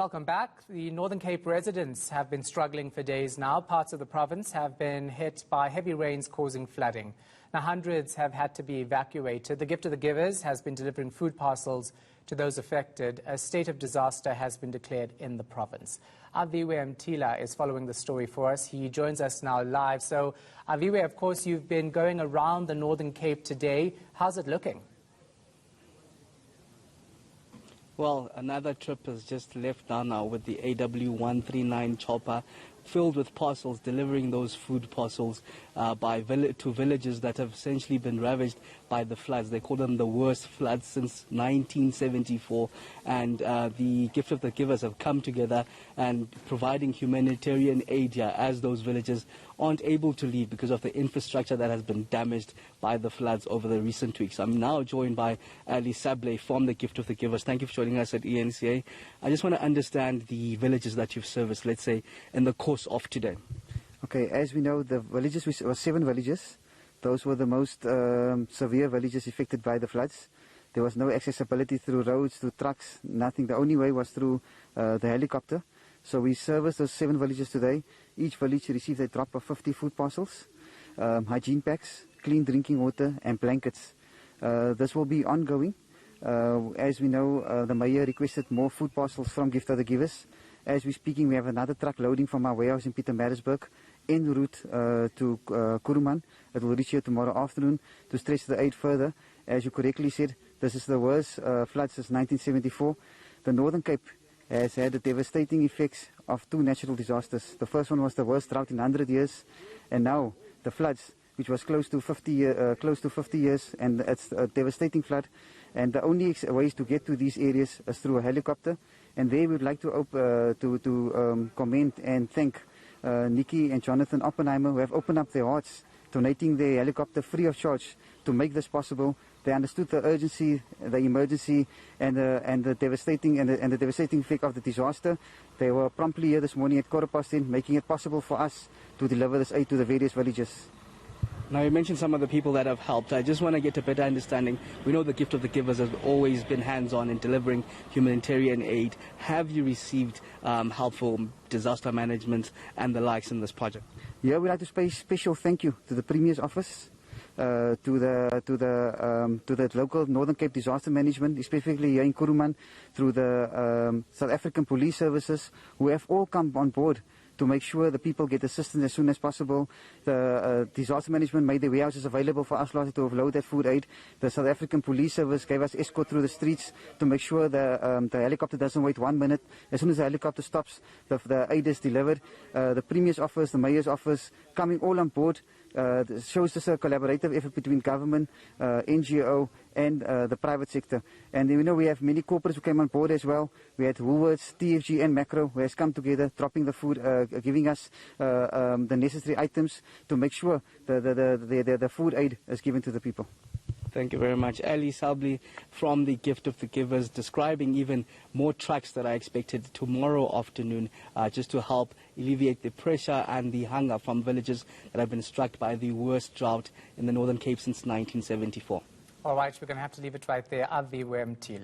Welcome back. The Northern Cape residents have been struggling for days now. Parts of the province have been hit by heavy rains causing flooding. Now, hundreds have had to be evacuated. The Gift of the Givers has been delivering food parcels to those affected. A state of disaster has been declared in the province. Aviwe Mtila is following the story for us. He joins us now live. So, Aviwe, of course, you've been going around the Northern Cape today. How's it looking? Well, another trip has just left now with the AW139 chopper filled with parcels, delivering those food parcels to villages that have essentially been ravaged by the floods. They call them the worst floods since 1974. And the Gift of the Givers have come together and providing humanitarian aid here as those villages aren't able to leave because of the infrastructure that has been damaged by the floods over the recent weeks. I'm now joined by Ali Sable from the Gift of the Givers. Thank you for joining us at eNCA. I just want to understand the villages that you've serviced, let's say, in the course of today. Okay, as we know, the villages were 7 villages. Those were the most severe villages affected by the floods. There was no accessibility through roads, through trucks, nothing. The only way was through the helicopter. So we serviced those 7 villages today. Each village received a drop of 50 food parcels, hygiene packs, clean drinking water and blankets. This will be ongoing. As we know, the mayor requested more food parcels from Gift of the Givers. As we're speaking, we have another truck loading from our warehouse in Pietermaritzburg en route to Kuruman. It will reach here tomorrow afternoon to stretch the aid further. As you correctly said, this is the worst flood since 1974. The Northern Cape has had the devastating effects of 2 natural disasters. The first one was the worst drought in 100 years, and now the floods, which was close to 50 years, and it's a devastating flood. And the only ways to get to these areas is through a helicopter. And there we would like to commend and thank Nikki and Jonathan Oppenheimer, who have opened up their hearts, donating their helicopter free of charge to make this possible. They understood the urgency, the emergency, and the devastating effect of the disaster. They were promptly here this morning at 10:15, making it possible for us to deliver this aid to the various villages. Now, you mentioned some of the people that have helped. I just want to get a better understanding. We know the Gift of the Givers has always been hands-on in delivering humanitarian aid. Have you received help for disaster management and the likes in this project? Yeah, we'd like to pay special thank you to the Premier's office, to the local Northern Cape disaster management, especially here in Kuruman, through the South African police services, who have all come on board to make sure the people get assistance as soon as possible. The disaster management made the warehouses available for us to offload that food aid. The South African police service gave us escort through the streets to make sure the helicopter doesn't wait 1 minute. As soon as the helicopter stops, the aid is delivered. The Premier's office, the Mayor's office, coming all on board. Shows us a collaborative effort between government, NGO and the private sector. And we know we have many corporates who came on board as well. We had Woolworths, TFG and Macro, who has come together, dropping the food, giving us the necessary items to make sure the food aid is given to the people. Thank you very much. Ali Sable from the Gift of the Givers, describing even more trucks that are expected tomorrow afternoon just to help alleviate the pressure and the hunger from villages that have been struck by the worst drought in the Northern Cape since 1974. All right, we're going to have to leave it right there. Aviwe Mtila.